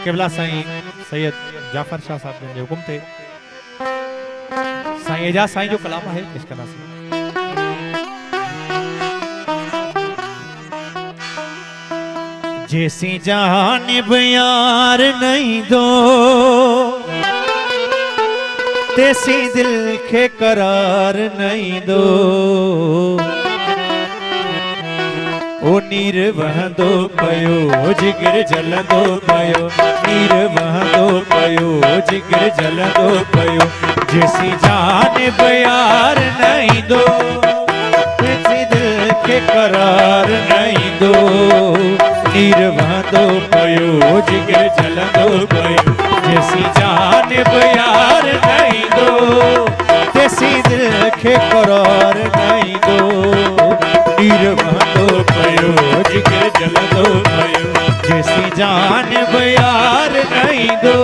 केवला साईं सैयद जाफर शाह साहब जो हुक्म थे साईं एजाज साईं जो कलाम है पेश करना से जैसी जानिब यार नहीं दो तैसी दिल के करार नहीं दो ओ नीर वहंदो पयो जिगर जलंदो पयो नीर वहंदो पयो जिगर जलंदो पयो जैसी जानिब यार नहीं दो तैसी दिल के करार नहीं दो नीर वहंदो पयो जिगर जलंदो पयो जैसी जानिब यार नहीं दो तैसी दिल के करार नहीं दो नीर वहंदो पयो जिगर जलंदो पयो जैसी जानिब यार नहीं दो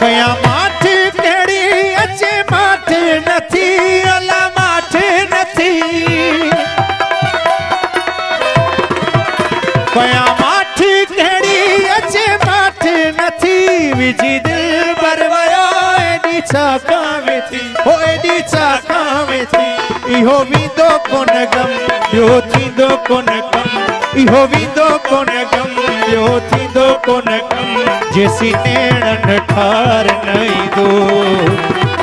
कया माठ केड़ी अचे माठ नथी अला माठ नथी कया माठ केड़ी अचे माठ नथी विजी दिल बरवया एडी चाकावे थी ओ एडी चाकावे थी इहो विदो कोन गम यो थींदो कोन कम इहो विदो कोन गम यो थींदो कोन कम जैसी नेणन ठार नहीं दो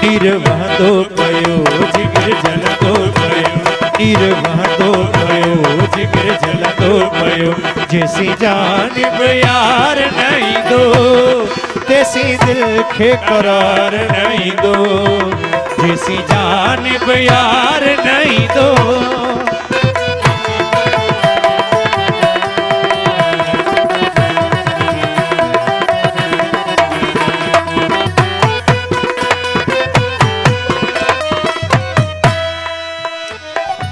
नीर वहंदो पयो जिगर जलंदो पयो नीर वहंदो पयो जिगर जलंदो पयो जैसी जानिब यार नहीं दो तैसी दिल के करार नहीं दो जैसी जानिब यार नहीं दो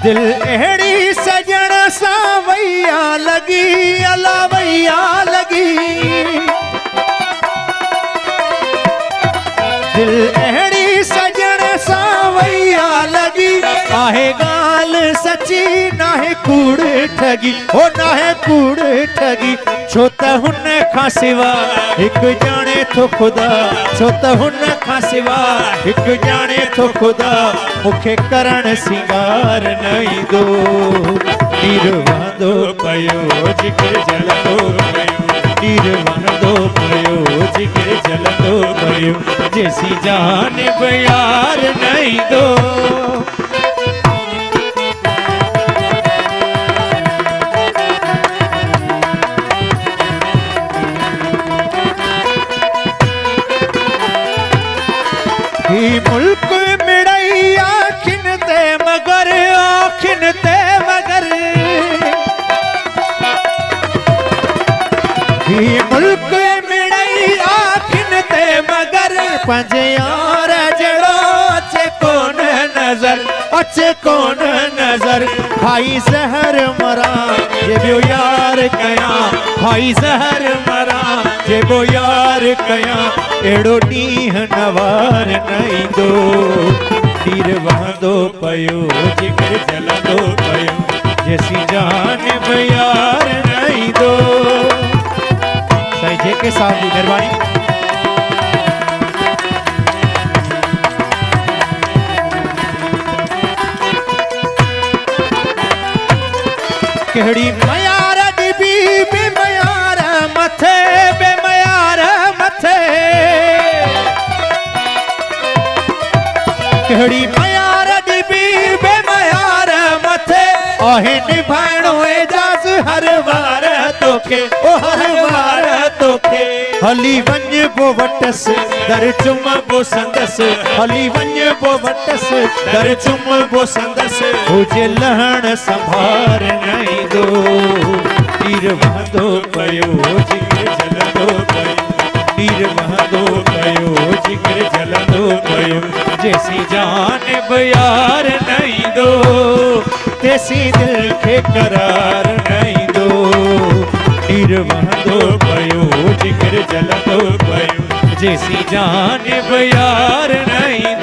दिल एड़ी सजण सा वैया लगी अला वैया लगी दिल एड़ी सजण सा वैया लगी आहे गाल सची नाहे कूड़ ठगी हो नाहे कूड़ ठगी छो त हुन खां सिवा हिक जाने थो खुदा छो त हुन खां सिवा हिक जाने थो खुदा मुखे करण सिंगार नहीं दो नीर वहंदो पयो जिगर जलंदो पयो नीर वहंदो पयो जिगर जलंदो पयो जैसी जानिब यार नहीं दो मुल्क मिड़ई आखिन ते मगर ही मुल्क मिड़ई आखिन ते मगर पंजे यार जड़ो अचे कोन नजर भाई जहर मरा जे बियो यार कया भाई जहर मरा जे बो यार कया एड़ो नीह नवार नहीं दो नीर वहंदो पयो जिगर जलंदो पयो जैसी जानिब यार नहीं दो साईं जेके साहब जी मेहरबानी केड़ी मयार डिबी बेमयार मथे बेमयार मथे केड़ी मयार डिबी बेमयार मथे आहे निभाणो एजाज हर वार तोखे ओ हर वार तोखे हली वञ बो वटस दर चुम बो संदस हली वञ बो वटस दर चुम बो संदस हुजे लहण संभार नहीं दो तीर वहंदो पयो जिगर जलंदो पयो तीर वहंदो पयो जिगर जलंदो पयो जैसी जान बयार नहीं दो तैसी दिल के करार नहीं दो तीर वहंदो पयो जिगर जलंदो पयो जैसी जान बयार नहीं